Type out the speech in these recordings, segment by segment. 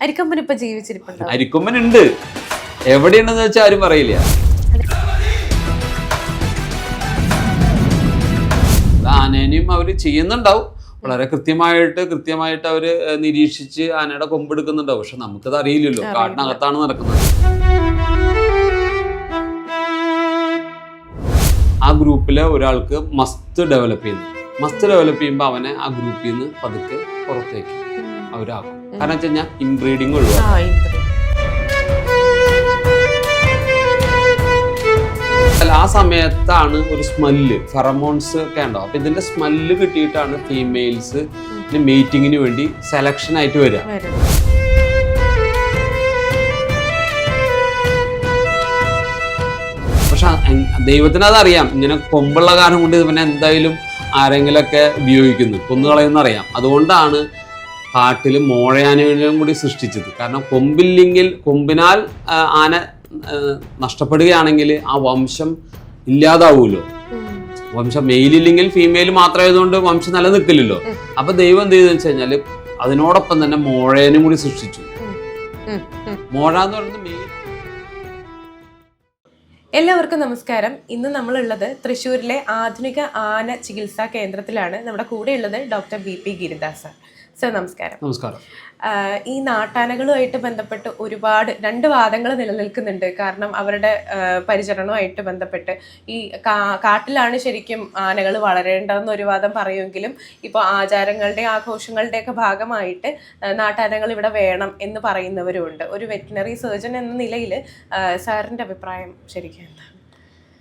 അരിക്കൊമ്പൻ ഇപ്പൊ ജീവിച്ചിരിപ്പുണ്ടോ? അരിക്കൊമ്പൻ ഉണ്ട്, എവിടെയുണ്ടെന്ന് വെച്ചാൽ ആരും പറയില്ല. ആനേനെയും അവർ ചെയ്യുന്നുണ്ടാവും, വളരെ കൃത്യമായിട്ട് അവർ നിരീക്ഷിച്ച് ആനയുടെ കൊമ്പെടുക്കുന്നുണ്ടാവും. പക്ഷെ നമുക്കത് അറിയില്ലല്ലോ, കാട്ടിനകത്താണ് നടക്കുന്നത്. ആ ഗ്രൂപ്പിലെ ഒരാൾക്ക് മസ്ത് ഡെവലപ്പ് ചെയ്യുമ്പോൾ അവനെ ആ ഗ്രൂപ്പിൽ നിന്ന് പതുക്കെ പുറത്തേക്ക് അവരാക്കും. കാരണം വെച്ച് കഴിഞ്ഞാൽ ഇൻബ്രീഡിങ് ഒഴിവാക്കും. ആ സമയത്താണ് ഒരു സ്മെല്ല്, ഫെറമോൺസ് ഒക്കെ ഉണ്ടാവും. അപ്പൊ ഇതിന്റെ സ്മെല്ല് കിട്ടിയിട്ടാണ് ഫീമെയിൽസ് മീറ്റിങ്ങിന് വേണ്ടി സെലക്ഷൻ ആയിട്ട് വരിക. പക്ഷെ ദൈവത്തിന് അതറിയാം, ഇങ്ങനെ കൊമ്പുള്ള കാരണം കൊണ്ട് ഇവനെ എന്തായാലും ആരെങ്കിലൊക്കെ ഉപയോഗിക്കുന്നു, കൊന്നുകളയെന്നറിയാം. അതുകൊണ്ടാണ് കാട്ടിൽ മോഴയാനകളെയും കൂടി സൃഷ്ടിച്ചത്. കാരണം കൊമ്പിനാൽ ആന നഷ്ടപ്പെടുകയാണെങ്കിൽ ആ വംശം ഇല്ലാതാവൂലോ. വംശം മെയിലില്ലെങ്കിൽ ഫീമെയിൽ മാത്രമായതുകൊണ്ട് വംശം നിലനിൽക്കില്ലല്ലോ. അപ്പൊ ദൈവം എന്ത് ചെയ്തെന്ന് വെച്ച് കഴിഞ്ഞാല് അതിനോടൊപ്പം തന്നെ മോഴേനും കൂടി സൃഷ്ടിച്ചു. മോഴ എന്ന് പറയുന്നത് മെയിൽ. എല്ലാവർക്കും നമസ്കാരം. ഇന്ന് നമ്മളുള്ളത് തൃശ്ശൂരിലെ ആധുനിക ആന ചികിത്സാ കേന്ദ്രത്തിലാണ്. നമ്മുടെ കൂടെ ഉള്ളത് ഡോക്ടർ BP ഗിരിദാസ് സർ. നമസ്കാരം. നമസ്കാരം. ഈ നാട്ടാനകളുമായിട്ട് ബന്ധപ്പെട്ട് രണ്ട് വാദങ്ങൾ നിലനിൽക്കുന്നുണ്ട്. കാരണം അവരുടെ പരിചരണവുമായിട്ട് ബന്ധപ്പെട്ട് ഈ കാട്ടിലാണ് ശരിക്കും ആനകൾ വളരേണ്ടതെന്ന് ഒരു വാദം പറയുമെങ്കിലും ഇപ്പോൾ ആചാരങ്ങളുടെ ആഘോഷങ്ങളുടെ ഒക്കെ ഭാഗമായിട്ട് നാട്ടാനകൾ ഇവിടെ വേണം എന്ന് പറയുന്നവരുമുണ്ട്. ഒരു വെറ്റിനറി സർജൻ എന്ന നിലയിൽ സാറിൻ്റെ അഭിപ്രായം ശരിക്കും എന്താണ്?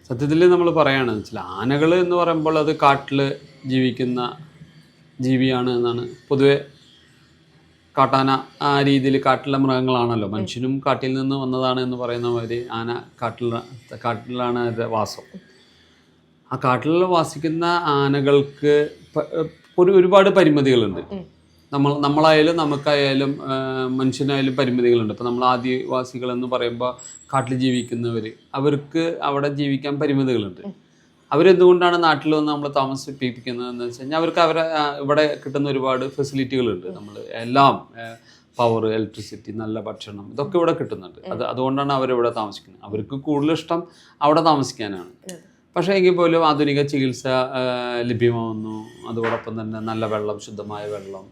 സത്യത്തിൽ നമ്മൾ പറയുകയാണെന്ന് വെച്ചാൽ ആനകൾ എന്ന് പറയുമ്പോൾ അത് കാട്ടിൽ ജീവിക്കുന്ന ജീവിയാണ് എന്നാണ് പൊതുവെ. കാട്ടാന ആ രീതിയിൽ കാട്ടിലെ മൃഗങ്ങളാണല്ലോ, മനുഷ്യനും കാട്ടിൽ നിന്ന് വന്നതാണ് എന്ന് പറയുന്ന മാതിരി ആന കാട്ടിലാണ് അതിൻ്റെ വാസം. ആ കാട്ടിൽ വസിക്കുന്ന ആനകൾക്ക് ഒരുപാട് പരിമിതികളുണ്ട്. നമ്മളായാലും നമുക്കായാലും മനുഷ്യനായാലും പരിമിതികളുണ്ട്. ഇപ്പോൾ നമ്മൾ ആദിവാസികൾ എന്ന് പറയുമ്പോൾ കാട്ടിൽ ജീവിക്കുന്നവർ, അവർക്ക് അവിടെ ജീവിക്കാൻ പരിമിതികളുണ്ട്. അവരെന്തുകൊണ്ടാണ് നാട്ടിൽ വന്ന് നമ്മൾ താമസിപ്പിക്കുന്നത് എന്ന് വെച്ച് കഴിഞ്ഞാൽ അവർക്ക് ഇവിടെ കിട്ടുന്ന ഒരുപാട് ഫെസിലിറ്റികളുണ്ട്. നമ്മൾ എല്ലാം പവർ, ഇലക്ട്രിസിറ്റി, നല്ല ഭക്ഷണം, ഇതൊക്കെ ഇവിടെ കിട്ടുന്നുണ്ട്. അതുകൊണ്ടാണ് അവരിവിടെ താമസിക്കുന്നത്. അവർക്ക് കൂടുതൽ ഇഷ്ടം അവിടെ താമസിക്കാനാണ്. പക്ഷേ എങ്കിൽ പോലും ആധുനിക ചികിത്സ ലഭ്യമാവുന്നു. അതോടൊപ്പം തന്നെ നല്ല വെള്ളം, ശുദ്ധമായ വെള്ളം,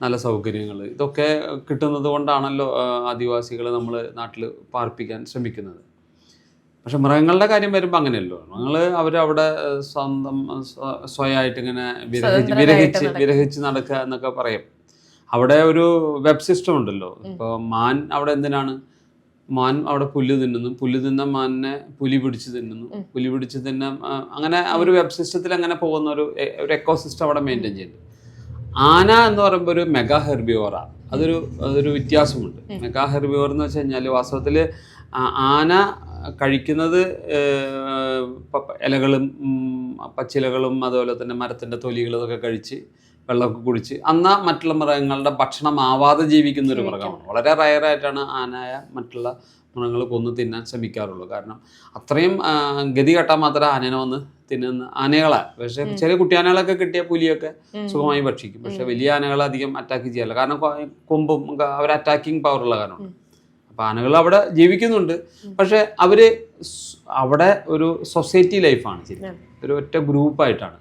നല്ല സൗകര്യങ്ങൾ, ഇതൊക്കെ കിട്ടുന്നത് കൊണ്ടാണല്ലോ ആദിവാസികൾ നമ്മൾ നാട്ടിൽ പാർപ്പിക്കാൻ ശ്രമിക്കുന്നത്. പക്ഷെ മൃഗങ്ങളുടെ കാര്യം വരുമ്പോൾ അങ്ങനെയല്ലോ. അവരവിടെ സ്വയമായിട്ട് ഇങ്ങനെ വിരഹിച്ച് നടക്കുക എന്നൊക്കെ പറയും. അവിടെ ഒരു വെബ് സിസ്റ്റം ഉണ്ടല്ലോ. ഇപ്പോൾ മാൻ അവിടെ എന്തിനാണ്? മാൻ അവിടെ പുല്ല് തിന്ന മാനിനെ പുലി പിടിച്ച് തിന്ന അങ്ങനെ ഒരു വെബ് സിസ്റ്റത്തിൽ അങ്ങനെ പോകുന്ന ഒരു എക്കോ സിസ്റ്റം അവിടെ മെയിൻറ്റെയിൻ ചെയ്യുന്നുണ്ട്. ആന എന്ന് പറയുമ്പോൾ ഒരു മെഗാ ഹെർബിവോറാണ്. അതൊരു വ്യത്യാസമുണ്ട്. മെഗാ ഹെർബിവോർ എന്ന് വെച്ച് കഴിഞ്ഞാൽ വാസ്തവത്തിൽ ആന കഴിക്കുന്നത് ഇലകളും പച്ചിലകളും അതുപോലെ തന്നെ മരത്തിൻ്റെ തൊലികളും ഒക്കെ കഴിച്ച് വെള്ളമൊക്കെ കുടിച്ച് മറ്റുള്ള മൃഗങ്ങളുടെ ഭക്ഷണം ആവാതെ ജീവിക്കുന്ന ഒരു മൃഗമാണ്. വളരെ റയറായിട്ടാണ് ആനയെ മറ്റുള്ള മൃഗങ്ങൾ കൊന്നു തിന്നാൻ ശ്രമിക്കാറുള്ളൂ. കാരണം അത്രയും ഗതി കെട്ടാൻ മാത്രമേ ആനേനെ വന്ന് തിന്നുന്ന ആനകളെ. പക്ഷേ ചെറിയ കുട്ടിയാനകളൊക്കെ കിട്ടിയ പുലിയൊക്കെ സുഖമായി ഭക്ഷിക്കും. പക്ഷെ വലിയ ആനകളെ അധികം അറ്റാക്ക് ചെയ്യാറില്ല. കാരണം കൊമ്പും അവർ അറ്റാക്കിങ് പവറുള്ള കാരണമാണ്. അപ്പോൾ ആനകൾ അവിടെ ജീവിക്കുന്നുണ്ട്. പക്ഷെ അവർ അവിടെ ഒരു സൊസൈറ്റി ലൈഫാണ് ശരിക്കും. ഒരു ഒറ്റ ഗ്രൂപ്പായിട്ടാണ്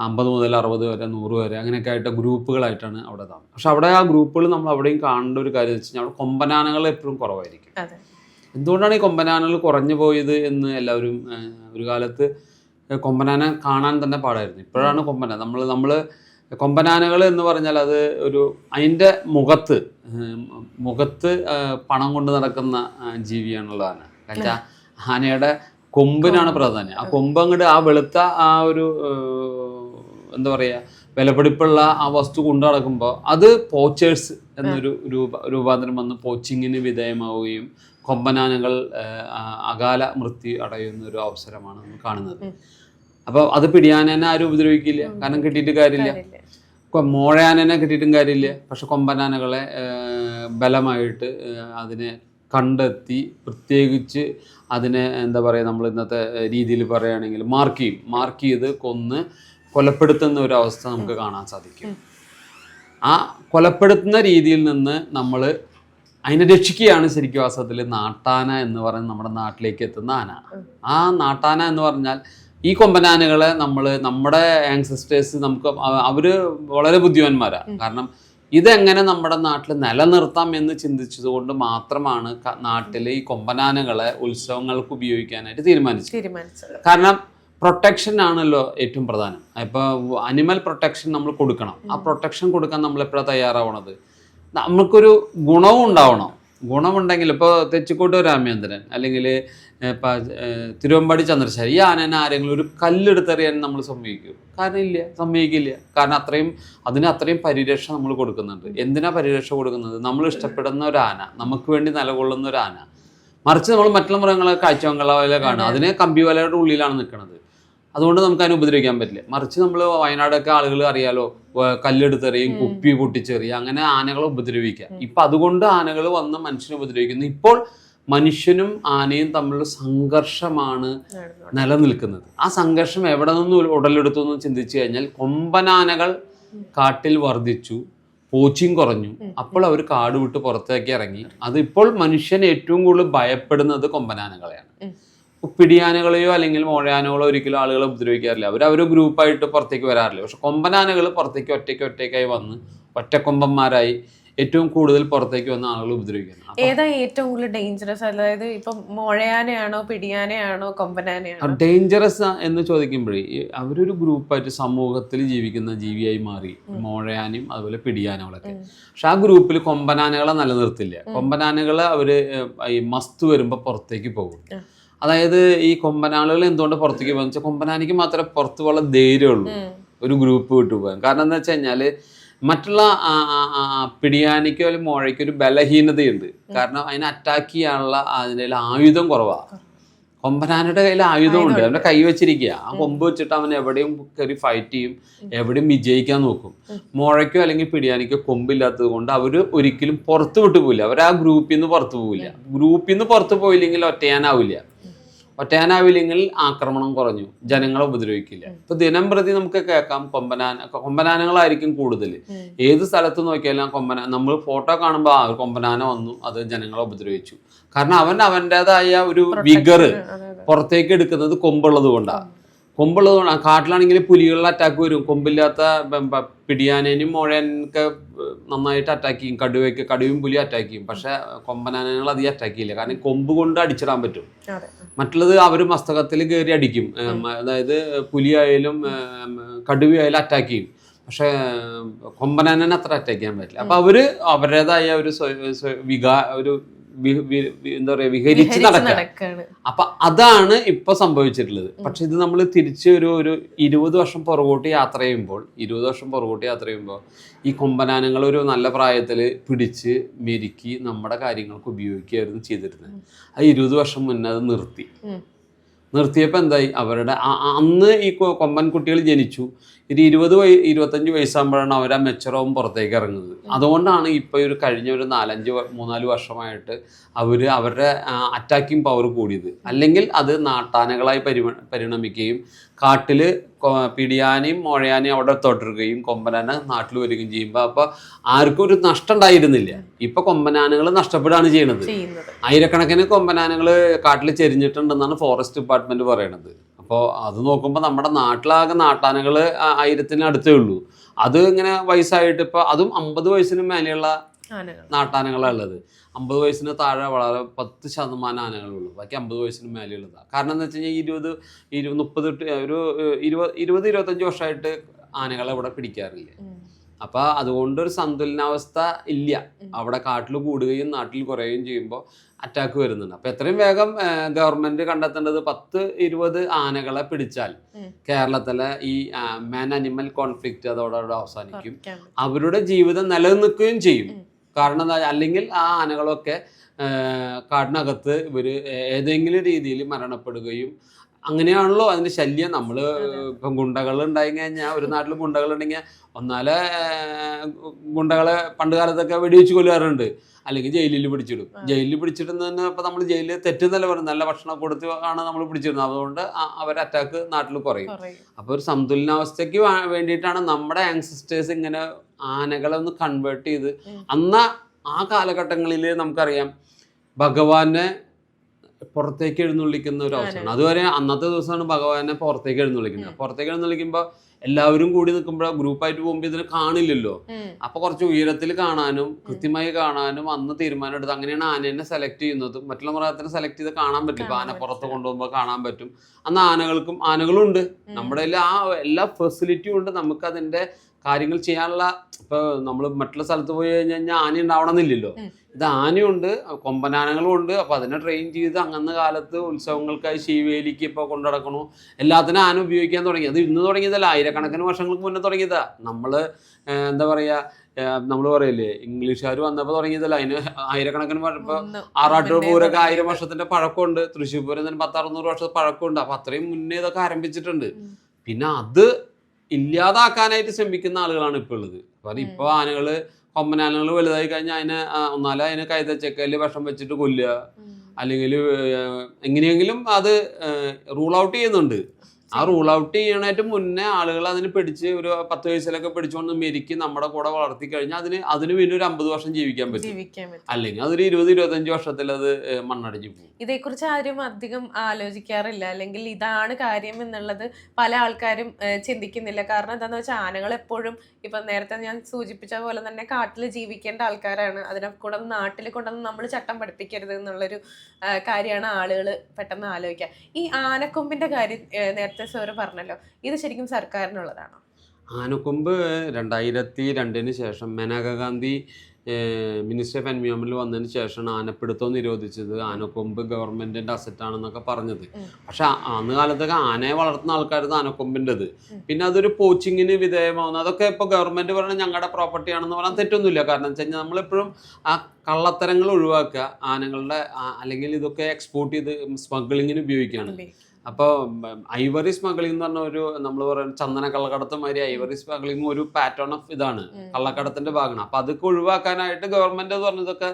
50 മുതൽ 60 വരെ 100 വരെ അങ്ങനെയൊക്കെ ആയിട്ട് ഗ്രൂപ്പുകളായിട്ടാണ് അവിടെ താമസം. പക്ഷെ അവിടെ ആ ഗ്രൂപ്പുകൾ നമ്മൾ അവിടെയും കാണേണ്ട ഒരു കാര്യം വെച്ച് കഴിഞ്ഞാൽ അവിടെ കൊമ്പനാനകൾ എപ്പോഴും കുറവായിരിക്കും. എന്തുകൊണ്ടാണ് ഈ കൊമ്പനാനകൾ കുറഞ്ഞു പോയത് എന്ന് എല്ലാവരും, ഒരു കാലത്ത് കൊമ്പനാന കാണാൻ തന്നെ പാടായിരുന്നു. ഇപ്പോഴാണ് നമ്മൾ കൊമ്പനാനകൾ എന്ന് പറഞ്ഞാൽ അത് അതിൻ്റെ മുഖത്ത് പണം കൊണ്ട് നടക്കുന്ന ജീവിയാണുള്ള ആന. കാരണം ആനയുടെ കൊമ്പിനാണ് പ്രാധാന്യം. ആ കൊമ്പ് അങ്ങോട്ട് ആ വെളുത്ത ആ ഒരു എന്താ പറയുക വിലപിടിപ്പുള്ള ആ വസ്തു കൊണ്ടു നടക്കുമ്പോൾ അത് പോച്ചേഴ്സ് എന്നൊരു രൂപാന്തരം വന്ന് പോച്ചിങ്ങിന് വിധേയമാവുകയും കൊമ്പനാനകൾ അകാല മൃത്യു അടയുന്ന ഒരു അവസരമാണ് നമ്മൾ കാണുന്നത്. അപ്പോൾ അത് പിടിയാനേനെ ആരും ഉപദ്രവിക്കില്ല, കാരണം കിട്ടിയിട്ട് കാര്യമില്ല. മോഴയാനേനെ കിട്ടിയിട്ടും കാര്യമില്ല. പക്ഷെ കൊമ്പനാനകളെ ബലമായിട്ട് അതിനെ കണ്ടെത്തി, പ്രത്യേകിച്ച് അതിനെ എന്താ പറയുക, നമ്മൾ ഇന്നത്തെ രീതിയിൽ പറയുകയാണെങ്കിൽ മാർക്ക് ചെയ്ത് കൊലപ്പെടുത്തുന്ന ഒരു അവസ്ഥ നമുക്ക് കാണാൻ സാധിക്കും. ആ കൊലപ്പെടുത്തുന്ന രീതിയിൽ നിന്ന് നമ്മൾ അതിനെ രക്ഷിക്കുകയാണ് ശരിക്കും വാസ്തവത്തിൽ നാട്ടാന എന്ന് പറയുന്നത് നമ്മുടെ നാട്ടിലേക്ക് എത്തുന്ന ആന. ആ നാട്ടാന എന്ന് പറഞ്ഞാൽ ഈ കൊമ്പനാനകളെ നമ്മുടെ ആൻസസ്റ്റേഴ്സ് നമുക്ക് അവര് വളരെ ബുദ്ധിമാന്മാരാണ്. കാരണം ഇതെങ്ങനെ നമ്മുടെ നാട്ടിൽ നിലനിർത്താം എന്ന് ചിന്തിച്ചതുകൊണ്ട് മാത്രമാണ് നാട്ടിലെ ഈ കൊമ്പനാനകളെ ഉത്സവങ്ങൾക്ക് ഉപയോഗിക്കാനായിട്ട് തീരുമാനിച്ചത്. കാരണം പ്രൊട്ടക്ഷൻ ആണല്ലോ ഏറ്റവും പ്രധാനം. ഇപ്പോൾ അനിമൽ പ്രൊട്ടക്ഷൻ നമ്മൾ കൊടുക്കണം. ആ പ്രൊട്ടക്ഷൻ കൊടുക്കാൻ നമ്മൾ എപ്പോഴാണ് തയ്യാറാവണത്? നമുക്കൊരു ഗുണവും ഉണ്ടാവണം. ഗുണമുണ്ടെങ്കിൽ ഇപ്പോൾ തെച്ചിക്കോട്ട് രാമേന്ദ്രൻ അല്ലെങ്കിൽ തിരുവമ്പാടി ചന്ദ്രശേഖരൻ ഈ ആനനെ ആരെങ്കിലും ഒരു കല്ലെടുത്തെറിയാൻ നമ്മൾ സമ്മതിക്കും? കാരണം ഇല്ല, സമ്മതിക്കില്ല. കാരണം അത്രയും പരിരക്ഷ നമ്മൾ കൊടുക്കുന്നുണ്ട്. എന്തിനാ പരിരക്ഷ കൊടുക്കുന്നത്? നമ്മൾ ഇഷ്ടപ്പെടുന്ന ഒരു ആന, നമുക്ക് വേണ്ടി നിലകൊള്ളുന്ന ഒരു ആന. മറിച്ച് നമ്മൾ മറ്റുള്ള മൃഗങ്ങളെ കാഴ്ചവെങ്കള കാണുക, അതിനെ കമ്പി വലയുടെ ഉള്ളിലാണ് നിൽക്കുന്നത്. അതുകൊണ്ട് നമുക്ക് അതിനെ ഉപദ്രവിക്കാൻ പറ്റില്ല. മറിച്ച് നമ്മൾ വയനാടൊക്കെ ആളുകൾ അറിയാലോ, കല്ലെടുത്തെറിയും, കുപ്പി പൊട്ടിച്ചെറിയും, അങ്ങനെ ആനകളെ ഉപദ്രവിക്കുക. ഇപ്പം അതുകൊണ്ട് ആനകൾ വന്ന് മനുഷ്യനെ ഉപദ്രവിക്കുന്നു. ഇപ്പോൾ മനുഷ്യനും ആനയും തമ്മിലുള്ള സംഘർഷമാണ് നിലനിൽക്കുന്നത്. ആ സംഘർഷം എവിടെ നിന്ന് ഉടലെടുത്തു എന്ന് ചിന്തിച്ചു കഴിഞ്ഞാൽ, കൊമ്പനാനകൾ കാട്ടിൽ വർദ്ധിച്ചു, പോച്ചിങ് കുറഞ്ഞു. അപ്പോൾ അവർ കാട് വിട്ട് പുറത്തേക്ക് ഇറങ്ങി. അതിപ്പോൾ മനുഷ്യൻ ഏറ്റവും കൂടുതൽ ഭയപ്പെടുന്നത് കൊമ്പനാനകളെയാണ്. പിടിയാനകളെയോ അല്ലെങ്കിൽ മോഴയാനകളോ ഒരിക്കലും ആളുകളെ ഉപദ്രവിക്കാറില്ല. അവരൊരു ഗ്രൂപ്പായിട്ട് പുറത്തേക്ക് വരാറില്ല. പക്ഷെ കൊമ്പനാനകൾ പുറത്തേക്ക് ഒറ്റയ്ക്കായി വന്ന് ഒറ്റക്കൊമ്പന്മാരായി ഏറ്റവും കൂടുതൽ പുറത്തേക്ക് വന്ന ആളുകൾ ഉപദ്രവിക്കുന്നത്. ഏതാ ഏറ്റവും കൂടുതൽ ഡേഞ്ചറസ്? അതായത് ഇപ്പൊ മോഴയാനയാണോ പിടിയാനയാണോ കൊമ്പനാനയാണോ? ഡേഞ്ചറസ് എന്ന് ചോദിക്കുമ്പോഴേ അവരൊരു ഗ്രൂപ്പായിട്ട് സമൂഹത്തിൽ ജീവിക്കുന്ന ജീവിയായി മാറി, മോഴയാനയും അതുപോലെ പിടിയാനകളൊക്കെ. പക്ഷെ ആ ഗ്രൂപ്പിൽ കൊമ്പനാനകളെ നിലനിർത്തില്ല. കൊമ്പനാനകളെ അവര് ഈ മസ്ത് വരുമ്പോ പുറത്തേക്ക് പോകും. അതായത് ഈ കൊമ്പനാനകൾ എന്തുകൊണ്ട് പുറത്തേക്ക് പോകുന്ന വെച്ചാൽ, കൊമ്പനാനയ്ക്ക് മാത്രമേ പുറത്ത് പോകാൻ ധൈര്യമുള്ളൂ ഒരു ഗ്രൂപ്പ് വിട്ടു പോകാൻ. കാരണം എന്താ വെച്ച് കഴിഞ്ഞാല് മറ്റുള്ള പിടിയാനയ്ക്കോ അല്ലെങ്കിൽ മോഴയ്ക്കോ ഒരു ബലഹീനതയുണ്ട്. കാരണം അതിനെ അറ്റാക്ക് ചെയ്യാനുള്ള അതിൻ്റെ ആയുധം കുറവാണ്. കൊമ്പനാനയുടെ കയ്യിൽ ആയുധമുണ്ട്, അവൻ്റെ കൈ വെച്ചിരിക്കുക. ആ കൊമ്പ് വെച്ചിട്ട് അവൻ എവിടെയും കയറി ഫൈറ്റ് ചെയ്യും, എവിടെയും വിജയിക്കാൻ നോക്കും. മോഴയ്ക്കോ അല്ലെങ്കിൽ പിടിയാനയ്ക്കോ കൊമ്പില്ലാത്തത് കൊണ്ട് അവർ ഒരിക്കലും പുറത്ത് വിട്ടു പോവില്ല. അവർ ആ ഗ്രൂപ്പിൽ നിന്ന് പുറത്ത് പോവില്ല. ഗ്രൂപ്പിൽ നിന്ന് പുറത്ത് പോയില്ലെങ്കിൽ ഒറ്റയാനാവില്ലെങ്കിൽ ആക്രമണം കുറഞ്ഞു, ജനങ്ങളെ ഉപദ്രവിക്കില്ല. ഇപ്പൊ ദിനം പ്രതി നമുക്ക് കേൾക്കാം കൊമ്പനാനകളായിരിക്കും കൂടുതൽ. ഏത് സ്ഥലത്ത് നോക്കിയാലും നമ്മൾ ഫോട്ടോ കാണുമ്പോൾ കൊമ്പനാന വന്നു, അത് ജനങ്ങളെ ഉപദ്രവിച്ചു. കാരണം അവൻ്റെതായ ഒരു വിഗർ പുറത്തേക്ക് എടുക്കുന്നത് കൊമ്പുള്ളത് കൊണ്ടാണ്. കാട്ടിലാണെങ്കിൽ പുലികളുടെ അറ്റാക്ക് വരും. കൊമ്പില്ലാത്ത പിടിയാനേനും മോഴയാനൊക്കെ നന്നായിട്ട് അറ്റാക്ക് ചെയ്യും. കടുവയും പുലി അറ്റാക്ക് ചെയ്യും. പക്ഷെ കൊമ്പനാനകൾ അധികം അറ്റാക്ക് ചെയ്യില്ല. കാരണം കൊമ്പ് കൊണ്ട് അടിച്ചിടാൻ പറ്റും. മറ്റുള്ളത് അവർ മസ്തകത്തിൽ കയറി അടിക്കും. അതായത് പുലിയായാലും കടുവയായാലും അറ്റാക്ക് ചെയ്യും. പക്ഷെ കൊമ്പനാനനെ അത്ര അറ്റാക്ക് ചെയ്യാൻ പറ്റില്ല. അപ്പൊ അവരുടേതായ ഒരു എന്താ പറയാ വിഹരിച്ച് നടക്കുകയാണ്. അപ്പൊ അതാണ് ഇപ്പൊ സംഭവിച്ചിട്ടുള്ളത്. പക്ഷെ ഇത് നമ്മൾ തിരിച്ച് ഒരു 20 വർഷം പുറകോട്ട് യാത്ര ചെയ്യുമ്പോൾ ഈ കൊമ്പനാനങ്ങൾ ഒരു നല്ല പ്രായത്തിൽ പിടിച്ച് മെരുക്കി നമ്മുടെ കാര്യങ്ങൾക്ക് ഉപയോഗിക്കുകയായിരുന്നു ചെയ്തിരുന്നത്. അത് 20 വർഷം മുന്നേ അത് നിർത്തിയപ്പോൾ എന്തായി? അവരുടെ അന്ന് ഈ കൊമ്പൻ കുട്ടികൾ ജനിച്ചു. ഒരു 20-25 വയസ്സാകുമ്പോഴാണ് അവർ ആ മെച്ചറവും പുറത്തേക്ക് ഇറങ്ങുന്നത്. അതുകൊണ്ടാണ് ഇപ്പോൾ കഴിഞ്ഞ ഒരു 3-4 വർഷമായിട്ട് അവരുടെ അറ്റാക്കിംഗ് പവർ കൂടിയത്. അല്ലെങ്കിൽ അത് നാട്ടാനകളായി പരിണമിക്കുകയും കാട്ടിൽ പിടിയാനയും മോഴയാനയും അവിടെ തൊട്ടിരിക്കുകയും കൊമ്പനാന നാട്ടിൽ വരികയും ചെയ്യുമ്പോൾ അപ്പോൾ ആർക്കും ഒരു നഷ്ടം ഉണ്ടായിരുന്നില്ല. ഇപ്പൊ കൊമ്പനാനകൾ നഷ്ടപ്പെടുകയാണ് ചെയ്യുന്നത്. ആയിരക്കണക്കിന് കൊമ്പനാനകൾ കാട്ടിൽ ചെരിഞ്ഞിട്ടുണ്ടെന്നാണ് ഫോറസ്റ്റ് ഡിപ്പാർട്ട്മെന്റ് പറയണത്. അപ്പോൾ അത് നോക്കുമ്പോൾ നമ്മുടെ നാട്ടിലാകെ നാട്ടാനകൾ 1000-ന് അടുത്തേ ഉള്ളൂ. അത് ഇങ്ങനെ വയസ്സായിട്ട് ഇപ്പം അതും 50 വയസ്സിന് മേലെയുള്ള നാട്ടാനകളാണ് ഉള്ളത്. 50 വയസ്സിന് താഴെ വളരെ 10% ആനകളുള്ളൂ. ബാക്കി 50 വയസ്സിന് മേലെയുള്ളതാണ്. കാരണം എന്താ വെച്ച് കഴിഞ്ഞാൽ 20-25 വർഷമായിട്ട് ആനകളെ ഇവിടെ പിടിക്കാറില്ല. അപ്പം അതുകൊണ്ടൊരു സന്തുലനാവസ്ഥ ഇല്ല. അവിടെ കാട്ടിൽ കൂടുകയും നാട്ടിൽ കുറയുകയും ചെയ്യുമ്പോൾ അറ്റാക്ക് വരുന്നുണ്ട്. അപ്പം എത്രയും വേഗം ഗവൺമെന്റ് കണ്ടെത്തേണ്ടത് 10-20 ആനകളെ പിടിച്ചാൽ കേരളത്തിലെ ഈ മാൻ അനിമൽ കോൺഫ്ലിക്റ്റ് അതോടെ അവസാനിക്കും. അവരുടെ ജീവിതം നിലനിൽക്കുകയും ചെയ്യും. കാരണം അല്ലെങ്കിൽ ആ ആനകളൊക്കെ കാടിനകത്ത് ഏതെങ്കിലും രീതിയിൽ മരണപ്പെടുകയും, അങ്ങനെയാണല്ലോ അതിന്റെ ശല്യം. നമ്മള് ഇപ്പം ഗുണ്ടകൾ ഉണ്ടായി കഴിഞ്ഞാൽ, ഒരു നാട്ടിൽ ഗുണ്ടകൾ ഉണ്ടെങ്കിൽ ഒന്നാലെ ഗുണ്ടകളെ പണ്ട് കാലത്തൊക്കെ വെടിവെച്ച് കൊല്ലാറുണ്ട്, അല്ലെങ്കിൽ ജയിലിൽ പിടിച്ചിടും. ജയിലിൽ പിടിച്ചിടുന്ന തന്നെ ഇപ്പം നമ്മൾ ജയിലിൽ തെറ്റെന്നല്ല പറയുന്നത്, നല്ല ഭക്ഷണം കൊടുത്ത് ആണ് നമ്മൾ പിടിച്ചിരുന്നത്. അതുകൊണ്ട് അവരുടെ അറ്റാക്ക് നാട്ടിൽ കുറയും. അപ്പോൾ ഒരു സന്തുലനാവസ്ഥയ്ക്ക് വേണ്ടിയിട്ടാണ് നമ്മുടെ ആൻസിസ്റ്റേഴ്സ് ഇങ്ങനെ ആനകളെ ഒന്ന് കൺവേർട്ട് ചെയ്ത് ആ കാലഘട്ടങ്ങളിൽ നമുക്കറിയാം ഭഗവാനെ പുറത്തേക്ക് എഴുന്നള്ളിക്കുന്ന ഒരു അവസരമാണ്. അതുവരെ അന്നത്തെ ദിവസമാണ് ഭഗവാനെ പുറത്തേക്ക് എഴുന്നള്ളിക്കുന്നത്. പുറത്തേക്ക് എഴുന്നള്ളിക്കുമ്പോൾ എല്ലാവരും കൂടി നിൽക്കുമ്പോൾ ഗ്രൂപ്പായിട്ട് പോകുമ്പോൾ ഇതിനെ കാണില്ലല്ലോ. അപ്പൊ കുറച്ച് ഉയരത്തിൽ കാണാനും കൃത്യമായി കാണാനും അന്ന് തീരുമാനം എടുത്ത് അങ്ങനെയാണ് ആനേനെ സെലക്ട് ചെയ്യുന്നത്. മറ്റുള്ള മൃഗത്തിനെ സെലക്ട് ചെയ്ത് കാണാൻ പറ്റില്ല. ഇപ്പൊ ആന പുറത്ത് കൊണ്ടുപോകുമ്പോൾ കാണാൻ പറ്റും. അന്ന് ആനകളും ഉണ്ട്. നമ്മുടെ ആ എല്ലാ ഫെസിലിറ്റിയും ഉണ്ട്. നമുക്ക് അതിന്റെ കാര്യങ്ങൾ ചെയ്യാനുള്ള, ഇപ്പൊ നമ്മൾ മറ്റുള്ള സ്ഥലത്ത് പോയി കഴിഞ്ഞാൽ ആന ഉണ്ടാവണമെന്നില്ലല്ലോ. ഇത് ആനയുണ്ട്, കൊമ്പനാനകളും ഉണ്ട്. അപ്പൊ അതിനെ ട്രെയിൻ ചെയ്ത് അങ്ങന്ന കാലത്ത് ഉത്സവങ്ങൾക്കായി ശീവേലിക്ക് ഇപ്പൊ കൊണ്ടുനടക്കണു. എല്ലാത്തിനും ആന ഉപയോഗിക്കാൻ തുടങ്ങി. അത് ഇന്ന് തുടങ്ങിയതല്ല, ആയിരക്കണക്കിന് വർഷങ്ങൾക്ക് മുന്നേ തുടങ്ങിയതാ. നമ്മള് എന്താ പറയാ, നമ്മൾ പറയില്ലേ ഇംഗ്ലീഷുകാർ വന്നപ്പോ തുടങ്ങിയതല്ല, അതിന് ആയിരക്കണക്കിന് ഇപ്പൊ ആറാട്ടൂർ പൂരൊക്കെ 1000 വർഷത്തിന്റെ പഴക്കമുണ്ട്. തൃശ്ശൂർ പൂരം തന്നെ 1000-600 വർഷത്തെ പഴക്കമുണ്ട്. അപ്പൊ അത്രയും മുന്നേ ഇതൊക്കെ ആരംഭിച്ചിട്ടുണ്ട്. പിന്നെ അത് ഇല്ലാതാക്കാനായിട്ട് ശ്രമിക്കുന്ന ആളുകളാണ് ഇപ്പൊ ഉള്ളത്. കാരണം ഇപ്പൊ ആനകള്, കൊമ്പനാനകൾ വലുതായി കഴിഞ്ഞാൽ അതിനെ കൈതച്ചക്കല് വിഷം വെച്ചിട്ട് കൊല്ലുക, അല്ലെങ്കിൽ എങ്ങനെയെങ്കിലും അത് റൂൾ ഔട്ട് ചെയ്യുന്നുണ്ട്. ആ റൂൾ ഔട്ട് ചെയ്യണേറ്റ് മുന്നേ ആളുകൾ അതിന് പിടിച്ച് ഒരു 10 വയസ്സിലൊക്കെ പിടിച്ചുകൊണ്ട് മെരുക്കി നമ്മുടെ കൂടെ വളർത്തി കഴിഞ്ഞാൽ അതിന് പിന്നെ ഒരു 50 വർഷം ജീവിക്കാൻ പറ്റും. അല്ലെങ്കിൽ അതൊരു 20-25 വർഷത്തിൽ അത് മണ്ണടിഞ്ഞു പോകും. ഇതേക്കുറിച്ച് ആരും അധികം ആലോചിക്കാറില്ല, അല്ലെങ്കിൽ ഇതാണ് കാര്യം എന്നുള്ളത് പല ആൾക്കാരും ചിന്തിക്കുന്നില്ല. കാരണം എന്താണെന്ന് വെച്ചാൽ ആനകൾ എപ്പോഴും ഇപ്പൊ നേരത്തെ ഞാൻ സൂചിപ്പിച്ച പോലെ തന്നെ കാട്ടിൽ ജീവിക്കേണ്ട ആൾക്കാരാണ്. അതിനെ കൂടെ നാട്ടിൽ കൊണ്ടുവന്ന് നമ്മൾ ചട്ടം പഠിപ്പിക്കരുത് എന്നുള്ളൊരു കാര്യമാണ് ആളുകൾ പെട്ടെന്ന് ആലോചിക്കുക. ഈ ആനക്കൊമ്പിന്റെ കാര്യം നേരത്തെ സാറ് പറഞ്ഞല്ലോ, ഇത് ശരിക്കും സർക്കാരിനുള്ളതാണോ? ആനക്കൊമ്പ് 2002 ശേഷം മേനകാ ഗാന്ധി മിനിസ്റ്റർ ഓഫ് എൻവയോൺമെന്റിൽ വന്നതിന് ശേഷമാണ് ആനപ്പിടുത്തം നിരോധിച്ചത്. ആനക്കൊമ്പ് ഗവൺമെന്റിന്റെ അസറ്റ് ആണെന്നൊക്കെ പറഞ്ഞത്. പക്ഷെ അന്ന് കാലത്തൊക്കെ ആനയെ വളർത്തുന്ന ആൾക്കാരത് ആനക്കൊമ്പിൻ്റെത്. പിന്നെ അതൊരു പോച്ചിങ്ങിന് വിധേയമാവുന്നത്, അതൊക്കെ ഇപ്പൊ ഗവൺമെന്റ് പറഞ്ഞാൽ ഞങ്ങളുടെ പ്രോപ്പർട്ടി ആണെന്ന് പറഞ്ഞാൽ തെറ്റൊന്നുമില്ല. കാരണം വെച്ച് കഴിഞ്ഞാൽ നമ്മളെപ്പോഴും ആ കള്ളത്തരങ്ങൾ ഒഴിവാക്കുക. ആനകളുടെ അല്ലെങ്കിൽ ഇതൊക്കെ എക്സ്പോർട്ട് ചെയ്ത് സ്മഗ്ലിങ്ങിന് ഉപയോഗിക്കുകയാണ്. അപ്പോൾ ഐവറി സ്മഗ്ലിംഗ് എന്ന് പറഞ്ഞ ഒരു, നമ്മൾ പറയുന്ന ചന്ദന കള്ളക്കടത്ത് മാതിരി ഐവറി സ്മഗ്ലിംഗ് ഒരു പാറ്റേൺ ഓഫ് ഇതാണ്, കള്ളക്കടത്തിന്റെ ഭാഗമാണ്. അപ്പൊ അതൊക്കെ ഒഴിവാക്കാനായിട്ട് ഗവൺമെന്റ് പറഞ്ഞതൊക്കെ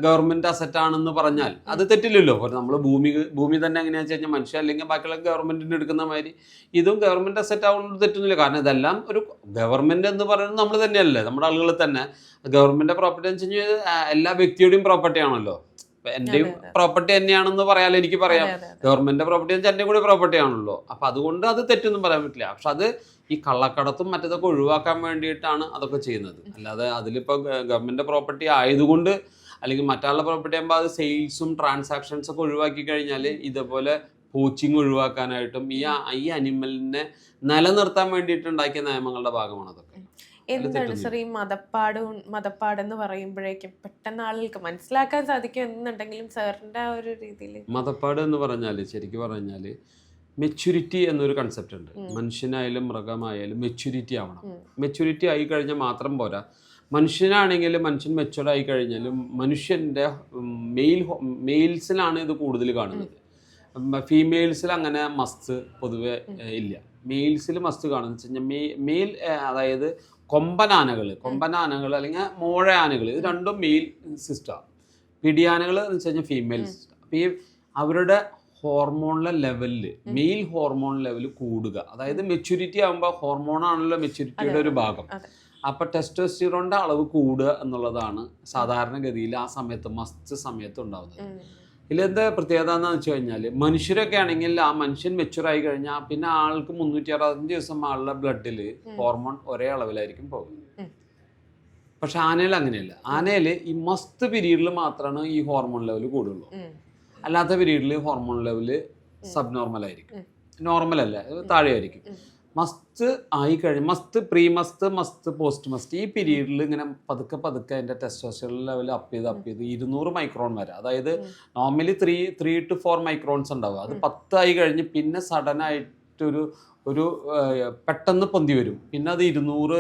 ഗവൺമെന്റ് അസറ്റ് ആണെന്ന് പറഞ്ഞാൽ അത് തെറ്റില്ലല്ലോ. നമ്മൾ ഭൂമി തന്നെ എങ്ങനെയാണെന്ന് വെച്ച് കഴിഞ്ഞാൽ മനുഷ്യ അല്ലെങ്കിൽ ബാക്കിയുള്ള ഗവൺമെന്റിന് എടുക്കുന്ന മാതിരി ഇതും ഗവൺമെന്റ് അസറ്റ് ആവുന്നത് തെറ്റൊന്നുമില്ല. കാരണം ഇതെല്ലാം ഒരു ഗവൺമെന്റ് എന്ന് പറയുന്നത് നമ്മൾ തന്നെയല്ലേ, നമ്മുടെ ആളുകൾ തന്നെ. ഗവൺമെന്റ് പ്രോപ്പർട്ടി എന്ന് വെച്ച് കഴിഞ്ഞാൽ എല്ലാ വ്യക്തിയുടെയും പ്രോപ്പർട്ടി ആണല്ലോ. എന്റെയും പ്രോപ്പർട്ടി തന്നെയാണെന്ന് പറയാൻ എനിക്ക് പറയാം. ഗവൺമെന്റ് പ്രോപ്പർട്ടി എന്ന് വെച്ചാൽ എന്റെ കൂടി പ്രോപ്പർട്ടി ആണല്ലോ. അപ്പൊ അതുകൊണ്ട് അത് തെറ്റൊന്നും പറയാൻ പറ്റില്ല. പക്ഷെ അത് ഈ കള്ളക്കടത്തും മറ്റതൊക്കെ ഒഴിവാക്കാൻ വേണ്ടിയിട്ടാണ് അതൊക്കെ ചെയ്യുന്നത്. അല്ലാതെ അതിലിപ്പോ ഗവൺമെന്റ് പ്രോപ്പർട്ടി ആയതുകൊണ്ട് അല്ലെങ്കിൽ മറ്റുള്ള പ്രോപ്പർട്ടി ആകുമ്പോൾ അത് സെയിൽസും ട്രാൻസാക്ഷൻസ് ഒക്കെ ഒഴിവാക്കി കഴിഞ്ഞാൽ ഇതേപോലെ പോച്ചിങ് ഒഴിവാക്കാനായിട്ടും ഈ നിലനിർത്താൻ വേണ്ടിയിട്ട് ഉണ്ടാക്കിയ നിയമങ്ങളുടെ ഭാഗമാണ് അതൊക്കെ. എന്താണ് സാർ ഈ മതപ്പാടെന്ന് പറയുമ്പോഴേക്കും പെട്ടെന്ന് ആളുകൾക്ക് മനസ്സിലാക്കാൻ സാധിക്കും എന്നുണ്ടെങ്കിലും സാറിന്റെ ആ ഒരു രീതിയിൽ മതപ്പാട് എന്ന് പറഞ്ഞാൽ ശരിക്കും പറഞ്ഞാൽ മെച്യൂരിറ്റി എന്നൊരു കൺസെപ്റ്റ് ഉണ്ട്. മനുഷ്യനായാലും മൃഗമായാലും മെച്യൂരിറ്റി ആവണം. മെച്യൂരിറ്റി ആയി കഴിഞ്ഞാൽ മാത്രം പോരാ. മനുഷ്യൻ മെച്യൂർഡ് ആയി കഴിഞ്ഞാലും മനുഷ്യൻ്റെ മെയിൽസിലാണ് ഇത് കൂടുതൽ കാണുന്നത്. ഫീമെയിൽസിൽ അങ്ങനെ മസ്ത് പൊതുവെ ഇല്ല. മെയിൽസിൽ മസ്ത് കാണുന്നത് വെച്ച് കഴിഞ്ഞാൽ മെയിൽ, അതായത് കൊമ്പനാനകൾ അല്ലെങ്കിൽ മോഴയാനകൾ, ഇത് രണ്ടും മെയിൽ സിസ്റ്റമാണ്. പിടിയാനകൾ എന്ന് വെച്ച് കഴിഞ്ഞാൽ ഫീമെയിൽ സിസ്റ്റം. അപ്പോൾ ഈ അവരുടെ ഹോർമോണിലെ ലെവലിൽ മെയിൽ ഹോർമോൺ ലെവൽ കൂടുക, അതായത് മെച്യൂരിറ്റി ആകുമ്പോൾ ഹോർമോണാണല്ലോ മെച്യൂരിറ്റിയുടെ ഒരു ഭാഗം. അപ്പോൾ ടെസ്റ്റോസ്റ്റിറോണിൻ്റെ അളവ് കൂടുക എന്നുള്ളതാണ് സാധാരണഗതിയിൽ ആ സമയത്ത് മസ്ത് സമയത്ത് ഉണ്ടാകുന്നത്. ഇതിലെന്താ പ്രത്യേകത എന്ന് വെച്ച് കഴിഞ്ഞാൽ മനുഷ്യരൊക്കെ ആണെങ്കിൽ ആ മനുഷ്യൻ മെച്യൂറായി കഴിഞ്ഞാൽ പിന്നെ ആൾക്ക് 365 ദിവസം ആളുടെ ബ്ലഡിൽ ഹോർമോൺ ഒരേ അളവിലായിരിക്കും പോകുന്നത്. പക്ഷെ ആനയിൽ അങ്ങനെയല്ല. ആനയിൽ ഈ മസ്ത് പീരീഡിൽ മാത്രമാണ് ഈ ഹോർമോൺ ലെവൽ കൂടുള്ളൂ. അല്ലാത്ത പീരീഡിൽ ഹോർമോൺ ലെവൽ സബ് നോർമൽ ആയിരിക്കും, നോർമൽ അല്ല, താഴെ ആയിരിക്കും. മസ്ത് ആയി കഴിഞ്ഞ് പ്രീ മസ്ത് പോസ്റ്റ് മസ്ത് ഈ പീരീഡിൽ ഇങ്ങനെ പതുക്കെ അതിൻ്റെ ടെസ്റ്റോസ്റ്ററോൺ ലെവൽ അപ്പ് ചെയ്ത് 200 മൈക്രോൺ വരെ, അതായത് നോർമലി 3 to 4 മൈക്രോൺസ് ഉണ്ടാവുക. അത് 10 ആയി കഴിഞ്ഞ് പിന്നെ സഡനായിട്ടൊരു പെട്ടെന്ന് പൊന്തി വരും. പിന്നെ അത് 200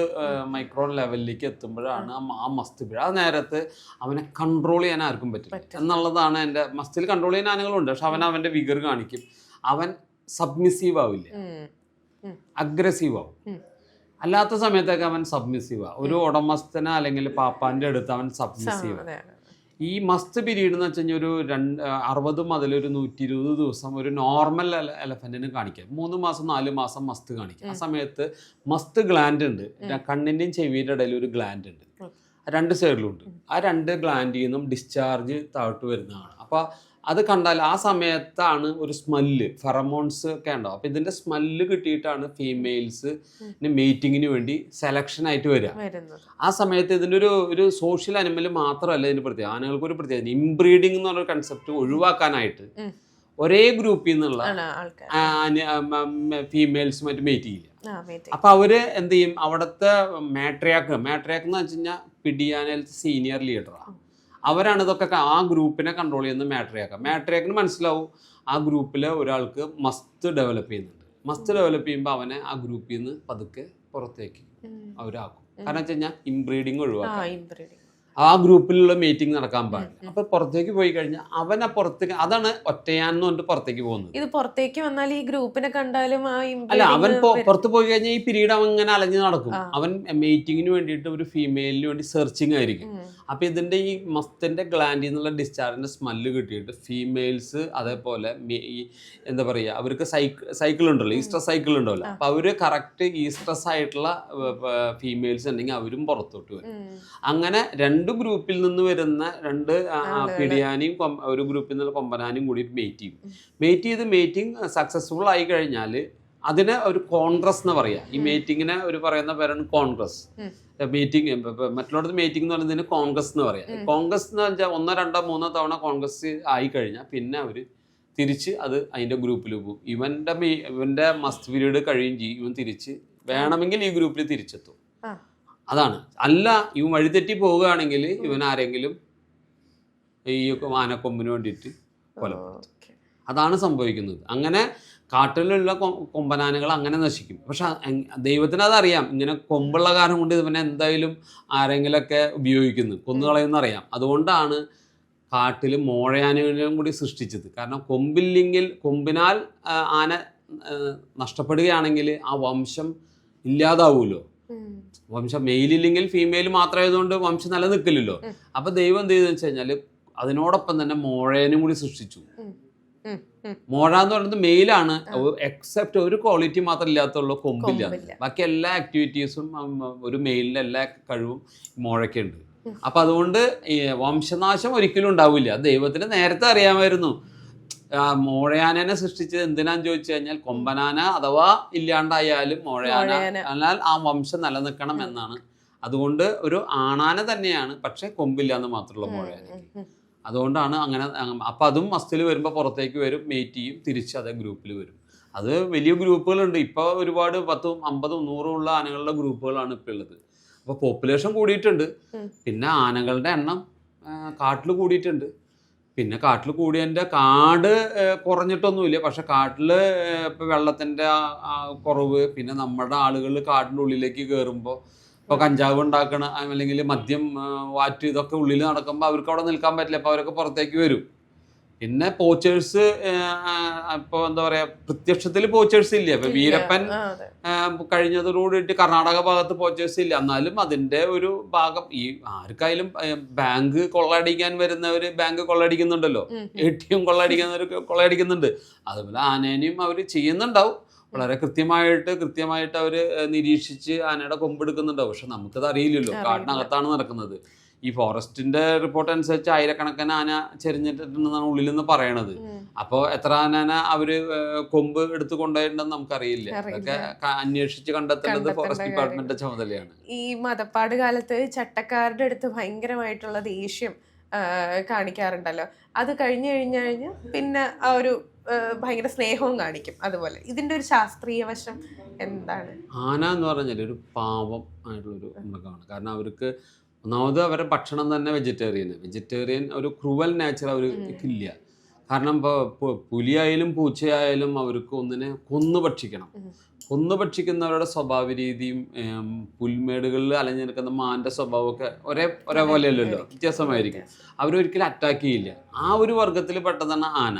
മൈക്രോൺ ലെവലിലേക്ക് എത്തുമ്പോഴാണ് ആ മസ്ത് വീഴ. ആ നേരത്ത് അവനെ കൺട്രോൾ ചെയ്യാൻ ആർക്കും പറ്റില്ല എന്നുള്ളതാണ്. എൻ്റെ മസ്തിൽ കൺട്രോൾ ചെയ്യാൻ ആനകളുണ്ട്, പക്ഷെ അവൻ്റെ വിഗർ കാണിക്കും. അവൻ സബ്മിസീവ് ആവില്ല, അഗ്രസീവ് ആവും. അല്ലാത്ത സമയത്തൊക്കെ അവൻ സബ്മിസീവ് ആവും. ഒരു ഉടമസ്ഥന അല്ലെങ്കിൽ പാപ്പാന്റെ അടുത്ത് അവൻ സബ്മിസീവ്. ഈ മസ്ത് പീരീഡ് എന്ന് വെച്ച് കഴിഞ്ഞാൽ ഒരു 60 മുതൽ ഒരു 120 ദിവസം ഒരു നോർമൽ എലഫന്റിന് കാണിക്കാം. 3 മാസം 4 മാസം മസ്ത് കാണിക്കാം. ആ സമയത്ത് മസ്ത് ഗ്ലാൻഡ് ഉണ്ട്, കണ്ണിന്റെയും ചെവിയുടെ ഇടയിൽ ഒരു ഗ്ലാൻഡ് ഉണ്ട്. രണ്ട് സൈഡിലുണ്ട്. ആ രണ്ട് ഗ്ലാൻഡിൽ നിന്നും ഡിസ്ചാർജ് താഴോട്ട് വരുന്നതാണ്. അപ്പോൾ അത് കണ്ടാൽ ആ സമയത്താണ് ഒരു സ്മെല്ല്, ഫെറമോൺസ് ഒക്കെ ഉണ്ടാവും. അപ്പോൾ ഇതിൻ്റെ സ്മെല്ല് കിട്ടിയിട്ടാണ് ഫീമെയിൽസ് മീറ്റിങ്ങിന് വേണ്ടി സെലക്ഷൻ ആയിട്ട് വരിക. ആ സമയത്ത് ഇതിൻ്റെ ഒരു സോഷ്യൽ അനിമൽ മാത്രമല്ല ഇതിന് പ്രത്യേകത, ആനകൾക്ക് ഒരു പ്രത്യേകത, ഇംബ്രീഡിംഗ് എന്ന് പറഞ്ഞൊരു കൺസെപ്റ്റ് ഒഴിവാക്കാനായിട്ട് ഒരേ ഗ്രൂപ്പിൽ നിന്നുള്ള ഫീമെയിൽസ് മറ്റ് മേറ്റ് ചെയ്യില്ല. അപ്പൊ അവര് എന്ത് ചെയ്യും, അവിടുത്തെ മാട്രിയാക്ക് എന്ന് വെച്ച് കഴിഞ്ഞാൽ പിടിയാനയിലത്തെ സീനിയർ ലീഡറാണ്. അവരാണ് ഇതൊക്കെ ആ ഗ്രൂപ്പിനെ കൺട്രോൾ ചെയ്യുന്ന മാട്രിയാക്കിന് മനസ്സിലാവും ആ ഗ്രൂപ്പിലെ ഒരാൾക്ക് മസ്റ്റ് ഡെവലപ്പ് ചെയ്യുന്നുണ്ട്. മസ്റ്റ് ഡെവലപ്പ് ചെയ്യുമ്പോൾ അവനെ ആ ഗ്രൂപ്പിൽ നിന്ന് പതുക്കെ പുറത്തേക്ക് അവരാക്കും. കാരണം വെച്ച് കഴിഞ്ഞാൽ ഇംബ്രീഡിങ് ഒഴിവാക്കാം, ആ ഗ്രൂപ്പിലുള്ള മീറ്റിംഗ് നടക്കാൻ പാടില്ല. അപ്പൊ പുറത്തേക്ക് പോയി കഴിഞ്ഞാൽ അവൻ ആ പുറത്തേക്ക്, അതാണ് ഒറ്റയാന്ന് പറഞ്ഞിട്ട് പുറത്തേക്ക് പോകുന്നത്. ഇത് പുറത്തേക്ക് വന്നാൽ ഈ ഗ്രൂപ്പിനെ കണ്ടാലും അല്ല, അവൻ പുറത്ത് പോയി കഴിഞ്ഞാൽ ഈ പീരീഡ് അവൻ ഇങ്ങനെ അലഞ്ഞു നടക്കും. അവൻ മീറ്റിങ്ങിന് വേണ്ടിയിട്ട് ഒരു ഫീമെയിലിന് വേണ്ടി സെർച്ചിങ് ആയിരിക്കും. അപ്പൊ ഇതിന്റെ ഈ മസ്തിന്റെ ഗ്ലാൻഡിൽ നിന്നുള്ള ഡിസ്ചാർജിന്റെ സ്മെല്ല് കിട്ടിയിട്ട് ഫീമെയിൽസ് അതേപോലെ ഈ എന്താ പറയുക, അവർക്ക് സൈക്കിൾ ഉണ്ടല്ലോ, ഈസ്റ്റർ സൈക്കിൾ ഉണ്ടല്ലോ. അപ്പൊ അവര് കറക്റ്റ് ഈസ്റ്റർസ് ആയിട്ടുള്ള ഫീമെയിൽസ് ഉണ്ടെങ്കിൽ അവരും പുറത്തോട്ട് വരും. അങ്ങനെ രണ്ട് ഗ്രൂപ്പിൽ നിന്ന് വരുന്ന രണ്ട് പിടിയാനയും ഒരു ഗ്രൂപ്പിൽ നിന്നുള്ള കൊമ്പനാനും കൂടി മേറ്റ് ചെയ്ത് മീറ്റിംഗ് സക്സസ്ഫുൾ ആയി കഴിഞ്ഞാൽ അതിനെ ഒരു കോൺഗ്രസ് എന്ന് പറയാം. ഈ മീറ്റിങ്ങിനെ ഒരു പറയുന്ന പേരാണ് കോൺഗ്രസ്. മീറ്റിംഗ് മറ്റുള്ളവർക്ക് മീറ്റിംഗ് എന്ന് പറയുന്നതിന് കോൺഗ്രസ് എന്ന് പറയാം. കോൺഗ്രസ് എന്ന് വെച്ചാൽ 1, 2, 3 തവണ കോൺഗ്രസ് ആയി കഴിഞ്ഞാൽ പിന്നെ അവർ തിരിച്ച് അത് അതിൻ്റെ ഗ്രൂപ്പിൽ പോകും. ഇവൻ്റെ മസ്റ്റ് പീരീഡ് കഴിയും ചെയ്യും. ഇവൻ തിരിച്ച് വേണമെങ്കിൽ ഈ ഗ്രൂപ്പിൽ തിരിച്ചെത്തും. അതാണ്. അല്ല, ഇവൻ വഴിതെറ്റി പോവുകയാണെങ്കിൽ ഇവൻ ആരെങ്കിലും ഈ ആനക്കൊമ്പിന് വേണ്ടിയിട്ട് കൊലപ്പെടുത്തും. അതാണ് സംഭവിക്കുന്നത്. അങ്ങനെ കാട്ടിലുള്ള കൊമ്പനാനകൾ അങ്ങനെ നശിക്കും. പക്ഷെ ദൈവത്തിന് അതറിയാം, ഇങ്ങനെ കൊമ്പുള്ള കാരണം കൊണ്ട് ഇവനെ എന്തായാലും ആരെങ്കിലൊക്കെ ഉപയോഗിക്കുന്നു, കൊന്നുകളയെന്നറിയാം. അതുകൊണ്ടാണ് കാട്ടിൽ മോഴയാനകളെയും കൂടി സൃഷ്ടിച്ചത്. കാരണം കൊമ്പിനാൽ ആന നഷ്ടപ്പെടുകയാണെങ്കിൽ ആ വംശം ഇല്ലാതാവുമല്ലോ. വംശം മെയിലില്ലെങ്കിൽ ഫീമെയിൽ മാത്രമായതുകൊണ്ട് വംശം നിലനിൽക്കില്ലല്ലോ. അപ്പൊ ദൈവം എന്ത് ചെയ്തെന്ന് വെച്ച് കഴിഞ്ഞാൽ അതിനോടൊപ്പം തന്നെ മോഴേനും കൂടി സൃഷ്ടിച്ചു. മോഴ എന്ന് പറയുന്നത് മെയിലാണ്, എക്സെപ്റ്റ് ഒരു ക്വാളിറ്റി മാത്രം ഇല്ലാത്തുള്ളൂ, കൊമ്പില്ല. ബാക്കി എല്ലാ ആക്ടിവിറ്റീസും ഒരു മെയിലിന്റെ എല്ലാ കഴിവും മോഴയ്ക്കുണ്ട്. അപ്പൊ അതുകൊണ്ട് വംശനാശം ഒരിക്കലും ഉണ്ടാവില്ല. ദൈവത്തിന് നേരത്തെ അറിയാമായിരുന്നു. മോഴയാനെ സൃഷ്ടിച്ചത് എന്തിനാന്ന് ചോദിച്ചു കഴിഞ്ഞാൽ കൊമ്പനാന അഥവാ ഇല്ലാണ്ടായാലും മോഴയാന, എന്നാൽ ആ വംശം നിലനിൽക്കണം എന്നാണ്. അതുകൊണ്ട് ഒരു ആണാന തന്നെയാണ്, പക്ഷെ കൊമ്പില്ല എന്ന് മാത്രമുള്ള മോഴയാനയ്ക്ക്. അതുകൊണ്ടാണ് അങ്ങനെ. അപ്പം അതും മസ്തിൽ വരുമ്പോൾ പുറത്തേക്ക് വരും, മേറ്റ് ചെയ്യും, തിരിച്ച് അതേ ഗ്രൂപ്പിൽ വരും. അത് വലിയ ഗ്രൂപ്പുകളുണ്ട്. ഇപ്പോൾ ഒരുപാട് 10, 50, 100 ഉള്ള ആനകളുടെ ഗ്രൂപ്പുകളാണ് ഇപ്പോൾ ഉള്ളത്. അപ്പോൾ പോപ്പുലേഷൻ കൂടിയിട്ടുണ്ട്. പിന്നെ ആനകളുടെ എണ്ണം കാട്ടിൽ കൂടിയിട്ടുണ്ട്. പിന്നെ കാട്ടിൽ കൂടിയതിൻ്റെ കാട് കുറഞ്ഞിട്ടൊന്നുമില്ല. പക്ഷെ കാട്ടിൽ ഇപ്പോൾ വെള്ളത്തിൻ്റെ കുറവ്, പിന്നെ നമ്മുടെ ആളുകൾ കാടിൻ്റെ ഉള്ളിലേക്ക് കയറുമ്പോൾ ഇപ്പോൾ കഞ്ചാവ് ഉണ്ടാക്കണ അല്ലെങ്കിൽ മദ്യം വാറ്റ് ഇതൊക്കെ ഉള്ളിൽ നടക്കുമ്പോൾ അവർക്ക് അവിടെ നിൽക്കാൻ പറ്റില്ല. അപ്പോൾ അവരൊക്കെ പുറത്തേക്ക് വരും. പിന്നെ പോച്ചേഴ്സ്, ഇപ്പോൾ എന്താ പറയുക, പ്രത്യക്ഷത്തിൽ പോച്ചേഴ്സ് ഇല്ല. ഇപ്പം വീരപ്പൻ കഴിഞ്ഞതോടുകൂടിയിട്ട് കർണാടക ഭാഗത്ത് പോച്ചേഴ്സ് ഇല്ല. എന്നാലും അതിൻ്റെ ഒരു ഭാഗം ഈ ആർക്കായാലും ബാങ്ക് കൊള്ളയടിക്കാൻ വരുന്നവർ ബാങ്ക് കൊള്ളയടിക്കുന്നുണ്ടല്ലോ, ATM കൊള്ളയടിക്കുന്നവർ കൊള്ളയടിക്കുന്നുണ്ട്. അതുപോലെ ആനേനെയും അവർ ചെയ്യുന്നുണ്ടാവും. വളരെ കൃത്യമായിട്ട് അവർ നിരീക്ഷിച്ച് ആനയുടെ കൊമ്പെടുക്കുന്നുണ്ടാവും. പക്ഷെ നമുക്കത് അറിയില്ലല്ലോ, കാട്ടിനകത്താണ് നടക്കുന്നത്. ഈ ഫോറസ്റ്റിന്റെ റിപ്പോർട്ട് അനുസരിച്ച് ആയിരക്കണക്കിന് ആന ചെരിഞ്ഞിട്ടുണ്ടെന്നാണ് ഉള്ളിൽ നിന്ന് പറയണത്. അപ്പോൾ എത്ര ആന അവര് കൊമ്പ് എടുത്ത് കൊണ്ടുപോയിട്ടുണ്ടെന്ന് നമുക്കറിയില്ല. അതൊക്കെ അന്വേഷിച്ച് കണ്ടെത്തേണ്ടത് ഫോറസ്റ്റ് ഡിപ്പാർട്ട്മെന്റിന്റെ ചുമതലയാണ്. ഈ മതപ്പാട് കാലത്ത് ചട്ടക്കാരുടെ അടുത്ത് ഭയങ്കരമായിട്ടുള്ള ദേഷ്യം കാണിക്കാറുണ്ടല്ലോ. അത് കഴിഞ്ഞ് പിന്നെ ആ ഒരു ഭയങ്കര സ്നേഹവും കാണിക്കും. അതുപോലെ ഇതിന്റെ ഒരു ശാസ്ത്രീയ വശം എന്താണ്? ആന എന്ന് പറഞ്ഞാൽ ഒരു പാവം ആയിട്ടുള്ളൊരു മൃഗമാണ്. കാരണം അവർക്ക് ഒന്നാമത് അവരുടെ ഭക്ഷണം തന്നെ വെജിറ്റേറിയൻ ഒരു ക്രൂവൽ നേച്ചർ അവർക്കില്ല. കാരണം ഇപ്പോൾ പുലിയായാലും പൂച്ചയായാലും അവർക്ക് ഒന്നിനെ കൊന്നു ഭക്ഷിക്കുന്നവരുടെ സ്വഭാവ രീതിയും പുൽമേടുകളിൽ അലഞ്ഞു നിൽക്കുന്ന മാൻ്റെ സ്വഭാവമൊക്കെ ഒരേപോലെയല്ലല്ലോ, വ്യത്യാസമായിരിക്കും. അവരൊരിക്കലും അറ്റാക്ക് ചെയ്യില്ല. ആ ഒരു വർഗത്തിൽ പെട്ടതാണ് ആന.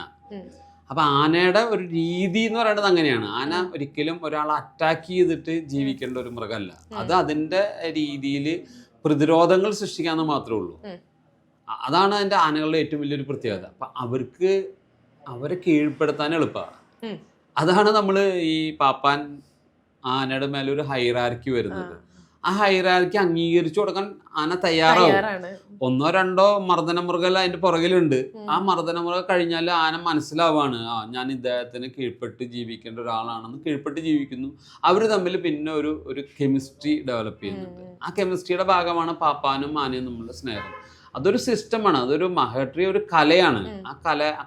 അപ്പം ആനയുടെ ഒരു രീതി എന്ന് പറയുന്നത് അങ്ങനെയാണ്. ആന ഒരിക്കലും ഒരാളെ അറ്റാക്ക് ചെയ്തിട്ട് ജീവിക്കേണ്ട ഒരു മൃഗമല്ല. അത് അതിൻ്റെ രീതിയിൽ പ്രതിരോധങ്ങൾ സൃഷ്ടിക്കാമെന്ന് മാത്രമേ ഉള്ളൂ. അതാണ് അതിൻ്റെ ആനകളുടെ ഏറ്റവും വലിയൊരു പ്രത്യേകത. അപ്പം അവരെ കീഴ്പ്പെടുത്താൻ എളുപ്പമാണ്. അതാണ് നമ്മൾ ഈ പാപ്പാൻ ആനയുടെ മേലെ ഒരു ഹൈറാർക്കി വരുന്നത്. ആ ഹൈറാർക്കി അംഗീകരിച്ചു കൊടുക്കാൻ ആന തയ്യാറാവും. തയ്യാറാണ്. ഒന്നോ രണ്ടോ മർദ്ദന മൃഗം അതിന്റെ പുറകിലുണ്ട്. ആ മർദ്ദന മൃഗം കഴിഞ്ഞാൽ ആന മനസ്സിലാവാണ്, ഞാൻ ഇദ്ദേഹത്തിന് കീഴ്പ്പെട്ട് ജീവിക്കേണ്ട ഒരാളാണെന്ന്, കീഴ്പ്പെട്ട് ജീവിക്കുന്നു. അവർ തമ്മിൽ പിന്നെ ഒരു കെമിസ്ട്രി ഡെവലപ്പ് ചെയ്യുന്നുണ്ട്. ആ കെമിസ്ട്രിയുടെ ഭാഗമാണ് പാപ്പാനും ആനയും തമ്മിലുള്ള സ്നേഹം. അതൊരു സിസ്റ്റമാണ്, അതൊരു മഹേട്രി, ഒരു കലയാണ്. ആ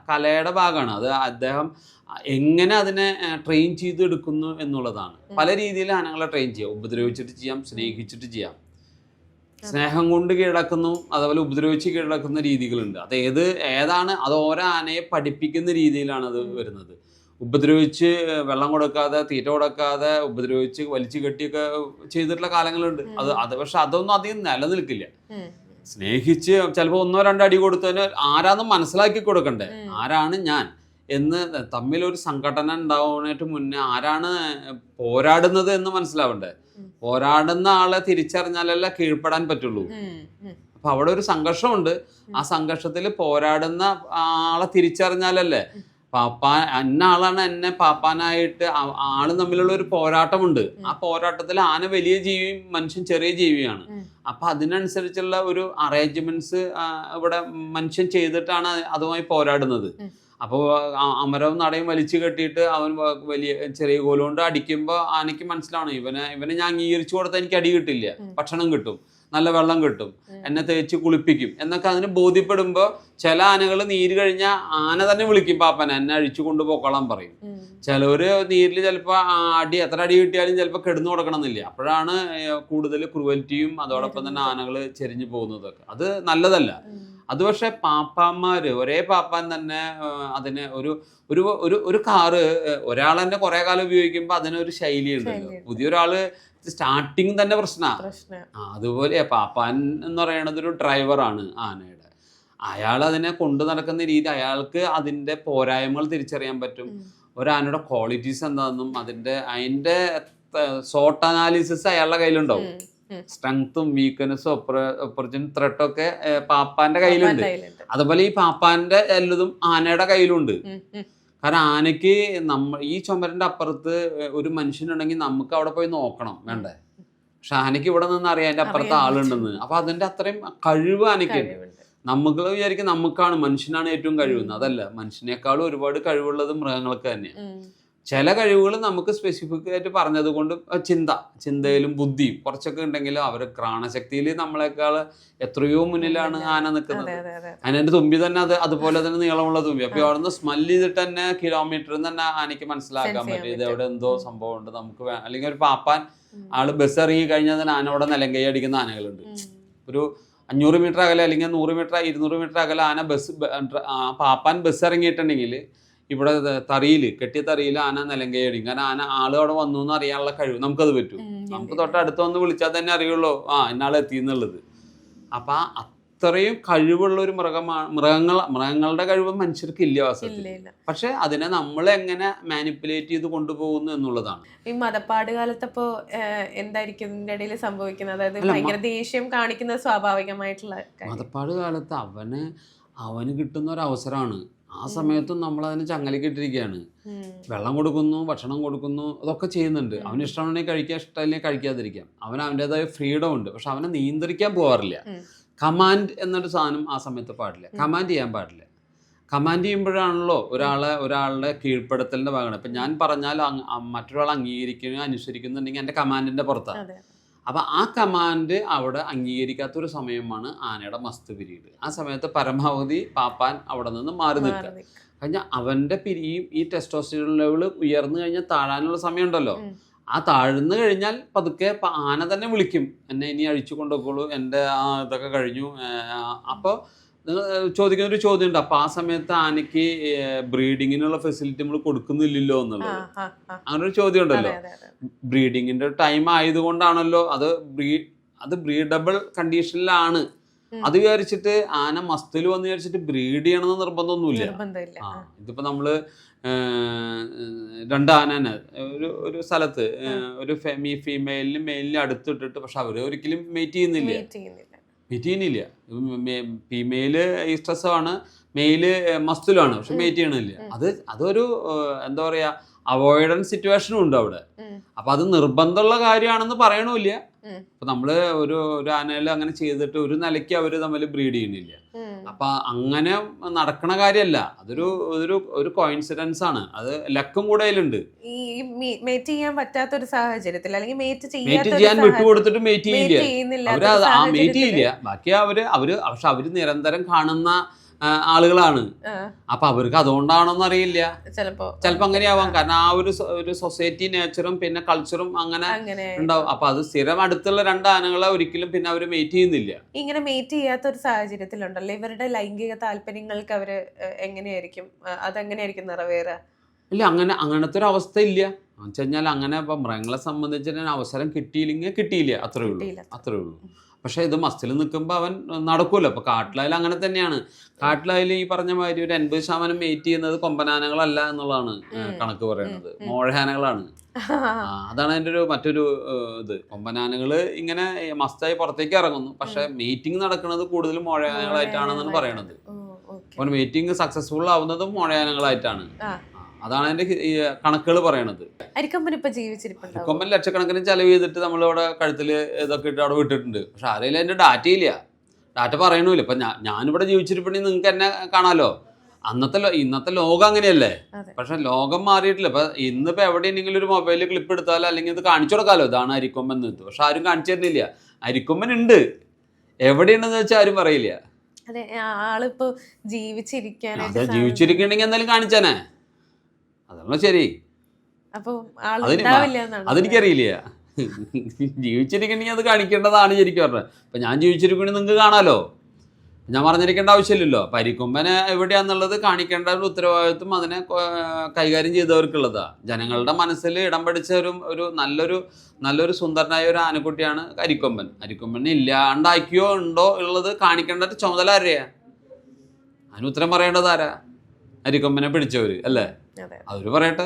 കലയുടെ ഭാഗമാണ് അത്. അദ്ദേഹം എങ്ങനെ അതിനെ ട്രെയിൻ ചെയ്തെടുക്കുന്നു എന്നുള്ളതാണ്. പല രീതിയിൽ ആനകളെ ട്രെയിൻ ചെയ്യാം. ഉപദ്രവിച്ചിട്ട് ചെയ്യാം, സ്നേഹിച്ചിട്ട് ചെയ്യാം. സ്നേഹം കൊണ്ട് കീഴടക്കുന്നു, അതുപോലെ ഉപദ്രവിച്ച് കീഴടക്കുന്ന രീതികളുണ്ട്. അത് ഏതാണ് അത് ഓരോ ആനയെ പഠിപ്പിക്കുന്ന രീതിയിലാണ് അത് വരുന്നത്. ഉപദ്രവിച്ച് വെള്ളം കൊടുക്കാതെ, തീറ്റ കൊടുക്കാതെ, ഉപദ്രവിച്ച് വലിച്ചു കെട്ടിയൊക്കെ ചെയ്തിട്ടുള്ള കാലങ്ങളുണ്ട്. അത് പക്ഷെ അതൊന്നും അധികം നിലനിൽക്കില്ല. സ്നേഹിച്ച് ചിലപ്പോൾ 1-2 അടി കൊടുത്തതിന് ആരാന്ന് മനസ്സിലാക്കി കൊടുക്കണ്ടേ, ആരാണ് ഞാൻ എന്ന്. തമ്മിലൊരു സംഘടന ഉണ്ടാവുന്നതിന് മുന്നേ ആരാണ് പോരാടുന്നത് എന്ന് മനസ്സിലാവണ്ടേ. പോരാടുന്ന ആളെ തിരിച്ചറിഞ്ഞാലല്ലേ കീഴ്പ്പെടാൻ പറ്റുള്ളൂ. അപ്പൊ അവിടെ ഒരു സംഘർഷമുണ്ട്. ആ സംഘർഷത്തിൽ പോരാടുന്ന ആളെ തിരിച്ചറിഞ്ഞാലല്ലേ. എന്ന ആളാണ് എന്നെ പാപ്പാനായിട്ട് ആള് തമ്മിലുള്ള ഒരു പോരാട്ടമുണ്ട്. ആ പോരാട്ടത്തിൽ ആന വലിയ ജീവിയും മനുഷ്യൻ ചെറിയ ജീവിയാണ്. അപ്പൊ അതിനനുസരിച്ചുള്ള ഒരു അറേഞ്ച്മെന്റ്സ് ഇവിടെ മനുഷ്യൻ ചെയ്തിട്ടാണ് അതുമായി പോരാടുന്നത്. അപ്പോൾ അമരവും നടയും വലിച്ചു കെട്ടിയിട്ട് അവൻ വലിയ ചെറിയ കോലുകൊണ്ട് അടിക്കുമ്പോൾ ആനയ്ക്ക് മനസ്സിലാണ്, ഇവനെ ഞാൻ അംഗീകരിച്ചു കൊടുത്താൽ എനിക്ക് അടി കിട്ടില്ല, ഭക്ഷണം കിട്ടും, നല്ല വെള്ളം കിട്ടും, എന്നെ തേച്ച് കുളിപ്പിക്കും എന്നൊക്കെ അതിന് ബോധ്യപ്പെടുമ്പോൾ ചില ആനകൾ നീര് കഴിഞ്ഞാൽ ആന തന്നെ വിളിക്കും പാപ്പനെ, എന്നെ അഴിച്ചു കൊണ്ടുപോക്കോളാൻ പറയും. ചിലവര് നീരിൽ ചിലപ്പോൾ എത്ര അടി കിട്ടിയാലും ചിലപ്പോൾ കിടന്നു കൊടുക്കണമെന്നില്ല. അപ്പോഴാണ് കൂടുതൽ ക്രൂവൽറ്റിയും അതോടൊപ്പം തന്നെ ആനകൾ ചെരിഞ്ഞു പോകുന്നതൊക്കെ. അത് നല്ലതല്ല. അത് പക്ഷെ പാപ്പാന്മാര് ഒരേ പാപ്പാൻ തന്നെ അതിന് ഒരു കാറ് ഒരാൾ തന്നെ കുറെ കാലം ഉപയോഗിക്കുമ്പോൾ അതിനൊരു ശൈലി ഉണ്ടല്ലോ. പുതിയൊരാള് സ്റ്റാർട്ടിങ് തന്നെ പ്രശ്നമാണ്. അതുപോലെ പാപ്പാൻ എന്ന് പറയുന്നത് ഒരു ഡ്രൈവറാണ് ആനയുടെ. അയാൾ അതിനെ കൊണ്ടു നടക്കുന്ന രീതി, അയാൾക്ക് അതിന്റെ പോരായ്മകൾ തിരിച്ചറിയാൻ പറ്റും. ഒരാനയുടെ ക്വാളിറ്റീസ് എന്താണെന്നും അതിന്റെ സോട്ട് അനാലിസിസ് അയാളുടെ കയ്യിലുണ്ടാവും. സ്ട്രെങ്ത്തും വീക്ക്നെസ്സും ഓപ്പർച്യൂണിറ്റി ത്രെട്ടും ഒക്കെ പാപ്പാന്റെ കയ്യിലുണ്ട്. അതുപോലെ ഈ പാപ്പാന്റെ എല്ലതും ആനയുടെ കയ്യിലുണ്ട്. കാരണം ആനയ്ക്ക് ഈ ചുമരിന്റെ അപ്പുറത്ത് ഒരു മനുഷ്യനുണ്ടെങ്കിൽ നമുക്ക് അവിടെ പോയി നോക്കണം വേണ്ടേ. പക്ഷെ ആനയ്ക്ക് ഇവിടെ നിന്ന് അറിയാം അതിന്റെ അപ്പുറത്ത് ആളുണ്ടെന്ന്. അപ്പൊ അതിന്റെ അത്രയും കഴിവ് ആനയ്ക്കുണ്ട്. നമുക്ക് വിചാരിക്കും നമുക്കാണ്, മനുഷ്യനാണ് ഏറ്റവും കഴിവുന്നത്. അതല്ല, മനുഷ്യനേക്കാളും ഒരുപാട് കഴിവുള്ളത് മൃഗങ്ങൾക്ക് തന്നെയാണ്. ചില കഴിവുകൾ നമുക്ക് സ്പെസിഫിക് ആയിട്ട് പറഞ്ഞത് കൊണ്ട് ചിന്തയിലും ബുദ്ധിയും കുറച്ചൊക്കെ ഉണ്ടെങ്കിലും അവർ ഘ്രാണശക്തിയിൽ നമ്മളെക്കാൾ എത്രയോ മുന്നിലാണ് ആന നിൽക്കുന്നത്. ആനന്റെ തുമ്പി തന്നെ അതുപോലെ തന്നെ നീളമുള്ള തുമ്പി. അപ്പൊ അവിടുന്ന് സ്മെല് ചെയ്തിട്ട് തന്നെ കിലോമീറ്ററിൽ തന്നെ ആനയ്ക്ക് മനസ്സിലാക്കാൻ പറ്റും ഇത് എവിടെ എന്തോ സംഭവം ഉണ്ട് നമുക്ക്. അല്ലെങ്കിൽ ഒരു പാപ്പാൻ ആള് ബസ് ഇറങ്ങി കഴിഞ്ഞാൽ തന്നെ ആന അവിടെ നിലങ്കൈ അടിക്കുന്ന ആനകളുണ്ട്. ഒരു 500 മീറ്റർ അകലെ അല്ലെങ്കിൽ 100 മീറ്റർ 200 മീറ്റർ അകലെ ആന പാപ്പാൻ ബസ് ഇറങ്ങിയിട്ടുണ്ടെങ്കിൽ ഇവിടെ കെട്ടിയ തറിയിൽ ആന നിലങ്കൈ അടിക്കും. കാരണം ആള് അവിടെ വന്നു എന്ന് അറിയാനുള്ള കഴിവ് നമുക്കത് പറ്റും. നമുക്ക് തൊട്ടടുത്ത് വന്ന് വിളിച്ചാൽ തന്നെ അറിയുള്ളൂ ഇന്നാളെ എത്തിയെന്നുള്ളത്. അപ്പൊ അത്രയും കഴിവുള്ള ഒരു മൃഗങ്ങളുടെ കഴിവ് മനുഷ്യർക്ക് ഇല്ല വാസ്തവത്തിൽ. പക്ഷെ അതിനെ നമ്മൾ എങ്ങനെ മാനിപ്പുലേറ്റ് ചെയ്ത് കൊണ്ടുപോകുന്നു എന്നുള്ളതാണ്. ഈ മതപ്പാട് കാലത്തപ്പോ എന്തായിരിക്കും ഇതിന്റെ ഇടയിൽ സംഭവിക്കുന്നത്? അതായത് ഭയങ്കര ദേഷ്യം കാണിക്കുന്നത് സ്വാഭാവികമായിട്ടുള്ള മതപ്പാട് കാലത്ത് അവന് കിട്ടുന്ന ഒരു അവസരമാണ്. ആ സമയത്തും നമ്മൾ അതിന് ചങ്ങലക്കിട്ടിരിക്കുകയാണ്. വെള്ളം കൊടുക്കുന്നു, ഭക്ഷണം കൊടുക്കുന്നു, അതൊക്കെ ചെയ്യുന്നുണ്ട്. അവന് ഇഷ്ടമാണെങ്കിൽ കഴിക്കാം, ഇഷ്ടമല്ലെങ്കിൽ കഴിക്കാതിരിക്കാം. അവൻ്റെതായ ഫ്രീഡം ഉണ്ട്. പക്ഷെ അവനെ നിയന്ത്രിക്കാൻ പോകാറില്ല. കമാൻഡ് എന്നൊരു സാധനം ആ സമയത്ത് പാടില്ല. കമാൻഡ് ചെയ്യാൻ പാടില്ല. കമാൻഡ് ചെയ്യുമ്പോഴാണല്ലോ ഒരാളുടെ കീഴ്പ്പെടുത്തലിന്റെ ഭാഗമാണ്. ഇപ്പം ഞാൻ പറഞ്ഞാൽ മറ്റൊരാൾ അംഗീകരിക്കുകയോ അനുസരിക്കുന്നുണ്ടെങ്കിൽ എൻ്റെ കമാൻഡിന്റെ പുറത്താണ്. അപ്പം ആ കമാൻഡ് അവിടെ അംഗീകരിക്കാത്തൊരു സമയമാണ് ആനയുടെ മസ്ത് പിരീഡ്. ആ സമയത്ത് പരമാവധി പാപ്പാൻ അവിടെ നിന്ന് മാറി നിൽക്കുക. കഴിഞ്ഞാൽ അവൻ്റെ ഈ ടെസ്റ്റോസ്റ്ററോൺ ലെവൽ ഉയർന്നു കഴിഞ്ഞാൽ താഴാനുള്ള സമയമുണ്ടല്ലോ. ആ താഴ്ന്നു കഴിഞ്ഞാൽ പതുക്കെ ആന തന്നെ വിളിക്കും, എന്നെ ഇനി അഴിച്ചു കൊണ്ടുപോകുള്ളൂ, എൻ്റെ ഇതൊക്കെ കഴിഞ്ഞു. അപ്പോൾ ചോദിക്കുന്നൊരു ചോദ്യമുണ്ട്, അപ്പൊ ആ സമയത്ത് ആനയ്ക്ക് ബ്രീഡിങ്ങിനുള്ള ഫെസിലിറ്റി നമ്മൾ കൊടുക്കുന്നില്ലല്ലോ എന്നുള്ളത്. അങ്ങനെ ഒരു ചോദ്യം ഉണ്ടല്ലോ. ബ്രീഡിങ്ങിന്റെ ടൈം ആയതുകൊണ്ടാണല്ലോ അത് ബ്രീഡബിൾ കണ്ടീഷനിലാണ്. അത് വിചാരിച്ചിട്ട് ആന മസ്തിൽ വന്ന് വിചാരിച്ചിട്ട് ബ്രീഡ് ചെയ്യണമെന്ന് നിർബന്ധമൊന്നുമില്ല. ഇതിപ്പോ നമ്മള് 2 ആനനെ ഒരു സ്ഥലത്ത് ഒരു ഫീമെയിലിന് മെയിലിന് അടുത്തിട്ടിട്ട് പക്ഷെ അവര് ഒരിക്കലും മീറ്റ് ചെയ്യുന്നില്ല. ഫീമെയില് ഈസ്ട്രസാണ്, മെയില് മസ്തിലാണ്, പക്ഷെ മീറ്റ് ചെയ്യണില്ല. അതൊരു എന്താ പറയാ അവോയ്ഡൻസ് സിറ്റുവേഷനും ഉണ്ട് അവിടെ. അപ്പൊ അത് നിർബന്ധമുള്ള കാര്യമാണെന്ന് പറയണമില്ല, അപ്പൊ നമ്മള് ഒരു ആനയിൽ അങ്ങനെ ചെയ്തിട്ട് ഒരു നിലയ്ക്ക് അവര് തമ്മിൽ ബ്രീഡ് ചെയ്യണില്ല. അപ്പൊ അങ്ങനെ നടക്കണ കാര്യമല്ല, ഒരു കോയിൻസിഡൻസ് ആണ്, അത് ലക്കും കൂടെ അതിലുണ്ട്. ഈ മേറ്റ് ചെയ്യാൻ പറ്റാത്ത ഒരു സാഹചര്യത്തിൽ അല്ലെങ്കിൽ മേറ്റ് ചെയ്യാൻ വിട്ടുകൊടുത്തിട്ട് മേറ്റ് ചെയ്യുന്നില്ല, അവര് ആ മേറ്റ് ചെയ്യില്ല. ബാക്കി പക്ഷെ അവര് നിരന്തരം കാണുന്ന ആളുകളാണ്. അപ്പൊ അവർക്ക് അതുകൊണ്ടാണോന്ന് അറിയില്ല, ചിലപ്പോ അങ്ങനെയാവാം. കാരണം ആ ഒരു സൊസൈറ്റി നേച്ചറും പിന്നെ കൾച്ചറും അങ്ങനെ ഉണ്ടാവും. അപ്പൊ അത് സ്ഥിരം അടുത്തുള്ള 2 ആനകളെ ഒരിക്കലും പിന്നെ അവര് മേറ്റ് ചെയ്യുന്നില്ല. ഇങ്ങനെ മേറ്റ് ചെയ്യാത്ത ഒരു സാഹചര്യത്തിലുണ്ടല്ലോ, ഇവരുടെ ലൈംഗിക താല്പര്യങ്ങൾക്ക് അവര് എങ്ങനെയായിരിക്കും, അതെങ്ങനെയായിരിക്കും നിറവേറുക? ഇല്ല, അങ്ങനത്തെ ഒരു അവസ്ഥ ഇല്ല. എന്ന് വെച്ച് കഴിഞ്ഞാൽ അങ്ങനെ ഇപ്പൊ മൃഗങ്ങളെ സംബന്ധിച്ച് അവസരം കിട്ടിയില്ലെങ്കിൽ കിട്ടിയില്ല, അത്രേ ഉള്ളൂ. പക്ഷെ ഇത് മസ്തിൽ നിൽക്കുമ്പോൾ അവൻ നടക്കൂല്ലോ. അപ്പൊ കാട്ടിലായാലും അങ്ങനെ തന്നെയാണ്. കാട്ടിലായാലും ഈ പറഞ്ഞ മാതിരി ഒരു 80% മേറ്റ് ചെയ്യുന്നത് കൊമ്പനാനകളല്ല എന്നുള്ളതാണ് കണക്ക് പറയുന്നത്, മോഴയാനകളാണ്. അതാണ് അതിന്റെ മറ്റൊരു ഇത്. കൊമ്പനാനകള് ഇങ്ങനെ മസ്തായി പുറത്തേക്ക് ഇറങ്ങുന്നു, പക്ഷെ മീറ്റിംഗ് നടക്കുന്നത് കൂടുതലും മോഴയാനകളായിട്ടാണെന്നാണ് പറയണത്. അപ്പോൾ മീറ്റിംഗ് സക്സസ്ഫുൾ ആവുന്നതും മോഴയാനങ്ങളായിട്ടാണ്. അതാണ് അതിന്റെ കണക്കുകൾ പറയണത്. അരിക്കൊമ്പൻ ലക്ഷക്കണക്കിന് ചെലവ് ചെയ്തിട്ട് നമ്മളിവിടെ കഴുത്തില് ഇതൊക്കെ ഇട്ട് അവിടെ വിട്ടിട്ടുണ്ട്. പക്ഷെ ആരെങ്കിലും അതിന്റെ ഡാറ്റ ഇല്ല, ഡാറ്റ പറയണമില്ല. ഇപ്പൊ ഞാനിവിടെ ജീവിച്ചിരിപ്പണെങ്കിൽ നിങ്ങൾക്ക് എന്നെ കാണാലോ. ഇന്നത്തെ ലോകം അങ്ങനെയല്ലേ. പക്ഷെ ലോകം മാറിയിട്ടില്ല. ഇപ്പൊ ഇന്നിപ്പോ എവിടെയെങ്കിലും ഒരു മൊബൈലിൽ ക്ലിപ്പ് എടുത്താലോ അല്ലെങ്കിൽ ഇത് കാണിച്ചു കൊടുക്കാലോ, ഇതാണ് അരിക്കൊമ്പൻ എന്ന്. പക്ഷെ ആരും കാണിച്ചു തരുന്നില്ല. അരിക്കൊമ്പൻ ഉണ്ട്, എവിടെയുണ്ടെന്ന് വെച്ചാൽ ആരും പറയില്ല. ജീവിച്ചിരിക്കണെങ്കിൽ എന്തായാലും കാണിച്ചാനേ, അതാണല്ലോ ശരി. അതെനിക്കറിയില്ല. ജീവിച്ചിരിക്കണമെങ്കിൽ അത് കാണിക്കേണ്ടതാണ് ശരിക്കും പറഞ്ഞത്. ഇപ്പൊ ഞാൻ ജീവിച്ചിരിക്കണമെങ്കിൽ നിങ്ങൾക്ക് കാണാലോ, ഞാൻ പറഞ്ഞിരിക്കേണ്ട ആവശ്യമില്ലല്ലോ. പരിക്കൊമ്പനെ എവിടെയാന്നുള്ളത് കാണിക്കേണ്ട ഒരു ഉത്തരവാദിത്വം അതിനെ കൈകാര്യം ചെയ്തവർക്കുള്ളതാ. ജനങ്ങളുടെ മനസ്സിൽ ഇടം പിടിച്ച ഒരു നല്ലൊരു സുന്ദരനായ ഒരു ആനക്കുട്ടിയാണ് അരിക്കൊമ്പൻ. അരിക്കൊമ്പനെ ഇല്ലാണ്ടാക്കിയോ ഉണ്ടോ ഉള്ളത് കാണിക്കേണ്ട ചുമതല ആരെയാ? അതിന് ഉത്തരം പറയേണ്ടത് ആരാ? അരിക്കൊമ്പനെ പിടിച്ചവര് അല്ലേ? അവര് പറയട്ടെ.